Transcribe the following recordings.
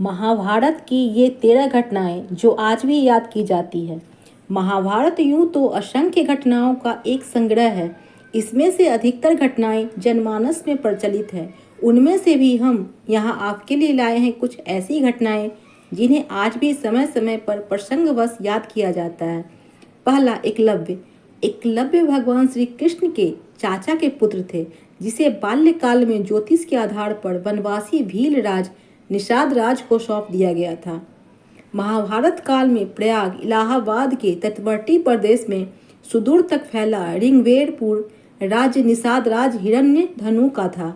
महाभारत की ये 13 घटनाएं जो आज भी याद की जाती है। महाभारत यूं तो असंख्य घटनाओं का एक संग्रह है। इसमें से अधिकतर घटनाएं जनमानस में प्रचलित है। उनमें से भी हम यहाँ आपके लिए लाए हैं कुछ ऐसी घटनाएं जिन्हें आज भी समय समय पर प्रसंगवश याद किया जाता है। पहला, एकलव्य। एकलव्य भगवान श्री कृष्ण के चाचा के पुत्र थे, जिसे बाल्यकाल में ज्योतिष के आधार पर वनवासी भील राज निषाद राज को सौंप दिया गया था। महाभारत काल में प्रयाग इलाहाबाद के तटवर्ती प्रदेश में सुदूर तक फैला ऋग्वेदपुर राज्य निषाद राज हिरण्य धनु का था।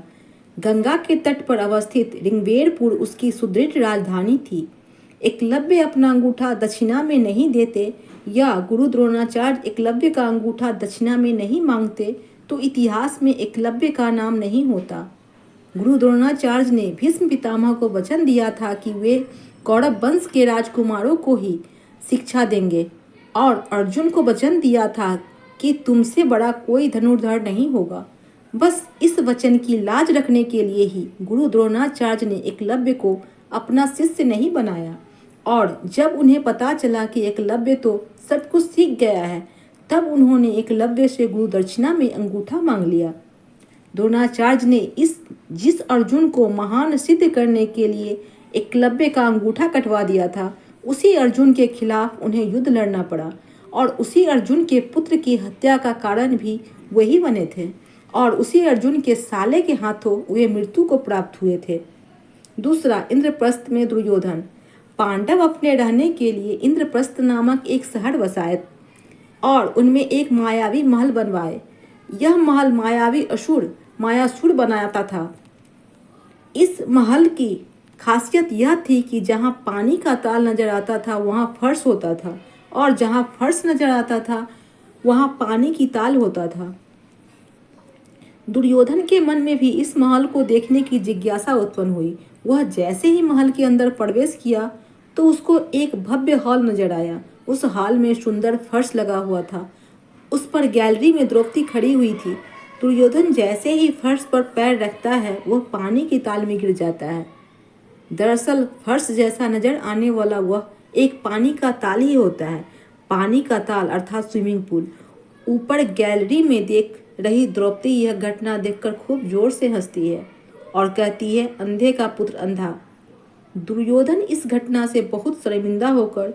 गंगा के तट पर अवस्थित ऋग्वेदपुर उसकी सुदृढ़ राजधानी थी। एकलव्य अपना अंगूठा दक्षिणा में नहीं देते या गुरु द्रोणाचार्य एकलव्य का अंगूठा दक्षिणा में नहीं मांगते तो इतिहास में एकलव्य का नाम नहीं होता। गुरु द्रोणाचार्य ने भीष्म पितामह को वचन दिया था कि वे कौरव वंश के राजकुमारों को ही शिक्षा देंगे और अर्जुन को वचन दिया था कि तुमसे बड़ा कोई धनुर्धर नहीं होगा। बस इस वचन की लाज रखने के लिए ही गुरु द्रोणाचार्य ने एकलव्य को अपना शिष्य नहीं बनाया, और जब उन्हें पता चला कि एकलव्य तो सब कुछ सीख गया है, तब उन्होंने एकलव्य से गुरु दक्षिणा में अंगूठा मांग लिया। द्रोणाचार्य ने जिस अर्जुन को महान सिद्ध करने के लिए एकलव्य का अंगूठा कटवा दिया था, उसी अर्जुन के खिलाफ उन्हें युद्ध लड़ना पड़ा, और उसी अर्जुन के पुत्र की हत्या का कारण भी वही बने थे, और उसी अर्जुन के साले के हाथों वे मृत्यु को प्राप्त हुए थे। दूसरा, इंद्रप्रस्थ में दुर्योधन। पांडव अपने रहने के लिए इंद्रप्रस्थ नामक एक शहर बसाए और उनमें एक मायावी महल बनवाए। यह महल मायासुर बनाता था। इस महल की खासियत यह थी कि जहाँ पानी का ताल नजर आता था वहाँ फर्श होता था, और जहाँ फर्श नजर आता था वहाँ पानी की ताल होता था। दुर्योधन के मन में भी इस महल को देखने की जिज्ञासा उत्पन्न हुई। वह जैसे ही महल के अंदर प्रवेश किया तो उसको एक भव्य हॉल नजर आया। उस हॉल में सुंदर फर्श लगा हुआ था। उस पर गैलरी में द्रौपदी खड़ी हुई थी। दुर्योधन जैसे ही फर्श पर पैर रखता है वह पानी की ताल में गिर जाता है। दरअसल फर्श जैसा नजर आने वाला वह एक पानी का ताल ही होता है। पानी का ताल अर्थात स्विमिंग पूल। ऊपर गैलरी में देख रही द्रौपदी यह घटना देखकर खूब जोर से हंसती है और कहती है, अंधे का पुत्र अंधा। दुर्योधन इस घटना से बहुत शर्मिंदा होकर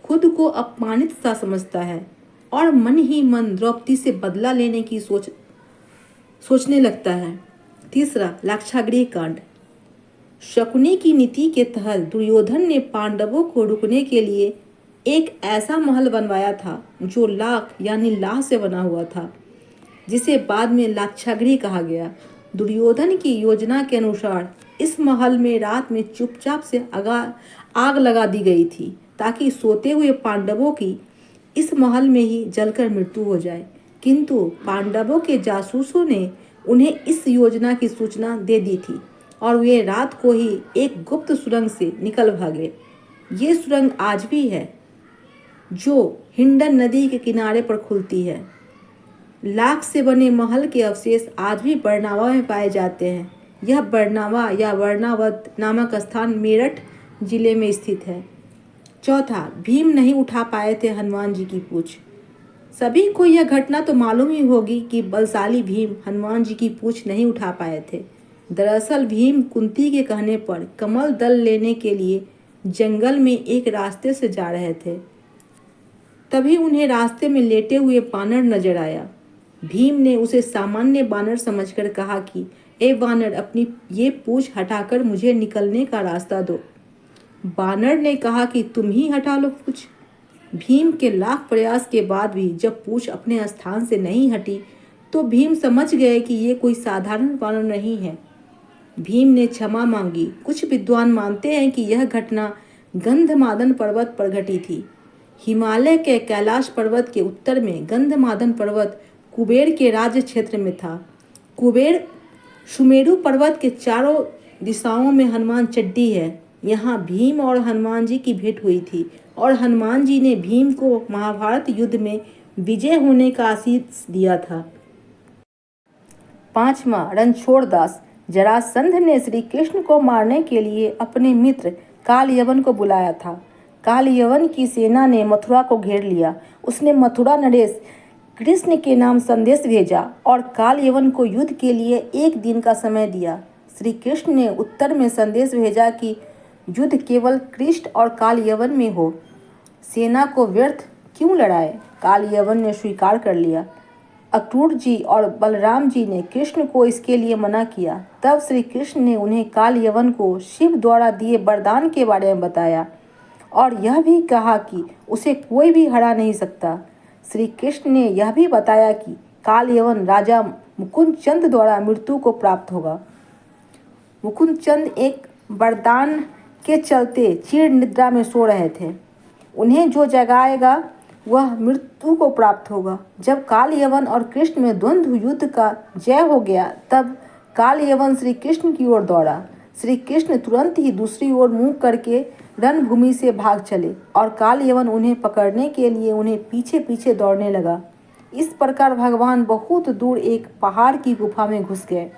खुद को अपमानित सा समझता है और मन ही मन द्रौपदी से बदला लेने की सोचने लगता है। तीसरा, लाक्षागृह कांड। शकुनी की नीति के तहत दुर्योधन ने पांडवों को रुकने के लिए एक ऐसा महल बनवाया था जो लाख यानी लाह से बना हुआ था, जिसे बाद में लाक्षागृह कहा गया। दुर्योधन की योजना के अनुसार इस महल में रात में चुपचाप से आग लगा दी गई थी, ताकि सोते हुए पांडवों की इस महल में ही जलकर मृत्यु हो जाए। किंतु पांडवों के जासूसों ने उन्हें इस योजना की सूचना दे दी थी और वे रात को ही एक गुप्त सुरंग से निकल भागे। ये सुरंग आज भी है, जो हिंडन नदी के किनारे पर खुलती है। लाख से बने महल के अवशेष आज भी बरनावा में पाए जाते हैं। यह बरनावा या वर्णावत नामक स्थान मेरठ जिले में स्थित है। चौथा, भीम नहीं उठा पाए थे हनुमान जी की पूंछ। सभी को यह घटना तो मालूम ही होगी कि बलशाली भीम हनुमान जी की पूंछ नहीं उठा पाए थे। दरअसल भीम कुंती के कहने पर कमल दल लेने के लिए जंगल में एक रास्ते से जा रहे थे। तभी उन्हें रास्ते में लेटे हुए बानर नजर आया। भीम ने उसे सामान्य बानर समझकर कहा कि ए बानर, अपनी ये पूंछ हटाकर मुझे निकलने का रास्ता दो। बानर ने कहा कि तुम ही हटा लो पूंछ। भीम के लाख प्रयास के बाद भी जब पूंछ अपने स्थान से नहीं हटी तो भीम समझ गए कि ये कोई साधारण बानर नहीं है। भीम ने क्षमा मांगी। कुछ विद्वान मानते हैं कि यह घटना गंधमादन पर्वत पर घटी थी। हिमालय के कैलाश पर्वत के उत्तर में गंधमादन पर्वत कुबेर के राज्य क्षेत्र में था। कुबेर सुमेरु पर्वत के चारों दिशाओं में हनुमान चड्डी है। यहाँ भीम और हनुमान जी की भेंट हुई थी और हनुमान जी ने भीम को महाभारत युद्ध में विजय होने का आशीष दिया था। पांचवा, रणछोड़ दास। जरासंध ने श्री कृष्ण को मारने के लिए अपने मित्र काल यवन को बुलाया था। काल यवन की सेना ने मथुरा को घेर लिया। उसने मथुरा नरेश कृष्ण के नाम संदेश भेजा और काल यवन को युद्ध के लिए 1 दिन का समय दिया। श्री कृष्ण ने उत्तर में संदेश भेजा कि युद्ध केवल कृष्ण और काल यवन में हो, सेना को व्यर्थ क्यों लड़ाए। काल यवन ने स्वीकार कर लिया। अक्रूर जी और बलराम जी ने कृष्ण को इसके लिए मना किया। तब श्री कृष्ण ने उन्हें काल यवन को शिव द्वारा दिए वरदान के बारे में बताया और यह भी कहा कि उसे कोई भी हरा नहीं सकता। श्री कृष्ण ने यह भी बताया कि काल यवन राजा मुकुंद चंद द्वारा मृत्यु को प्राप्त होगा। मुकुंद चंद एक वरदान के चलते चिर निद्रा में सो रहे थे। उन्हें जो जगाएगा वह मृत्यु को प्राप्त होगा। जब काल यवन और कृष्ण में द्वंद्व युद्ध का जय हो गया तब काल यवन श्री कृष्ण की ओर दौड़ा। श्री कृष्ण तुरंत ही दूसरी ओर मुंह करके रणभूमि से भाग चले और काल यवन उन्हें पकड़ने के लिए उन्हें पीछे पीछे दौड़ने लगा। इस प्रकार भगवान बहुत दूर एक पहाड़ की गुफा में घुस गए।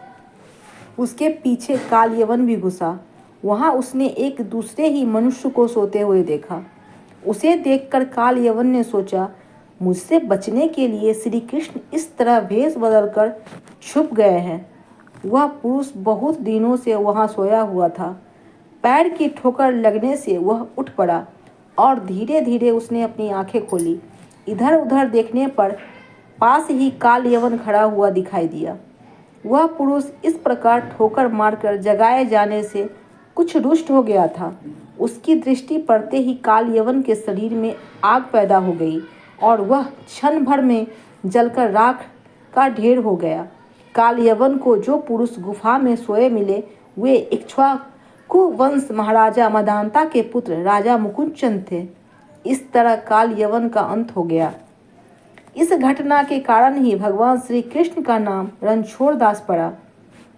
उसके पीछे काल यवन भी घुसा। वहां उसने एक दूसरे ही मनुष्य को सोते हुए देखा। उसे देखकर काल यवन ने सोचा, मुझसे बचने के लिए श्री कृष्ण इस तरह भेष बदलकर छुप गए हैं। वह पुरुष बहुत दिनों से वहां सोया हुआ था। पैर की ठोकर लगने से वह उठ पड़ा और धीरे धीरे उसने अपनी आंखें खोली। इधर उधर देखने पर पास ही काल यवन खड़ा हुआ दिखाई दिया। वह पुरुष इस प्रकार ठोकर मारकर जगाए जाने से कुछ रुष्ट हो गया था। उसकी दृष्टि पड़ते ही काल यवन के शरीर में आग पैदा हो गई और वह क्षण भर में जलकर राख का ढेर हो गया। काल यवन को जो पुरुष गुफा में सोए मिले वे इक्ष्वाकु वंश महाराजा मदांता के पुत्र राजा मुकुंदचंद थे। इस तरह काल यवन का अंत हो गया। इस घटना के कारण ही भगवान श्री कृष्ण का नाम रणछोड़ दास पड़ा।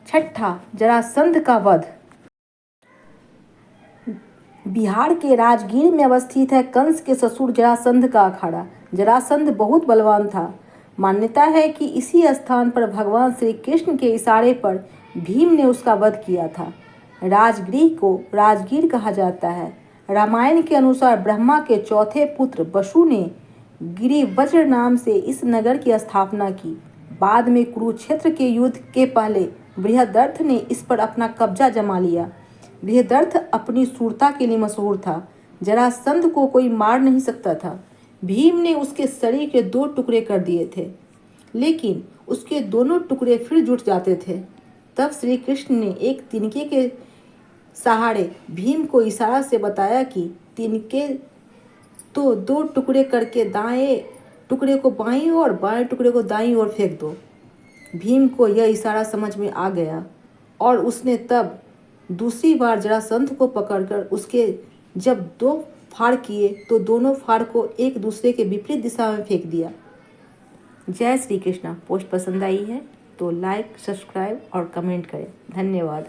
6, जरासंध का वध। बिहार के राजगीर में अवस्थित है कंस के ससुर जरासंध का अखाड़ा। जरासंध बहुत बलवान था। मान्यता है कि इसी स्थान पर भगवान श्री कृष्ण के इशारे पर भीम ने उसका वध किया था। राजगृह को राजगीर कहा जाता है। रामायण के अनुसार ब्रह्मा के चौथे पुत्र वसु ने गिरिवज्र नाम से इस नगर की स्थापना की। बाद में कुरुक्षेत्र के युद्ध के पहले बृहदर्थ ने इस पर अपना कब्जा जमा लिया। बृहदर्थ अपनी शूरता के लिए मशहूर था। जरासंध को कोई मार नहीं सकता था। भीम ने उसके शरीर के 2 टुकड़े कर दिए थे, लेकिन उसके दोनों टुकड़े फिर जुट जाते थे। तब श्री कृष्ण ने एक तिनके के सहारे भीम को इशारा से बताया कि तिनके तो 2 टुकड़े करके दाएं टुकड़े को बाईं ओर, बाएं टुकड़े को दाईं ओर फेंक दो। भीम को यह इशारा समझ में आ गया और उसने तब दूसरी बार जरासंध को पकड़कर उसके जब 2 फाड़ किए तो दोनों फाड़ को एक दूसरे के विपरीत दिशा में फेंक दिया। जय श्री कृष्णा। पोस्ट पसंद आई है तो लाइक, सब्सक्राइब और कमेंट करें। धन्यवाद।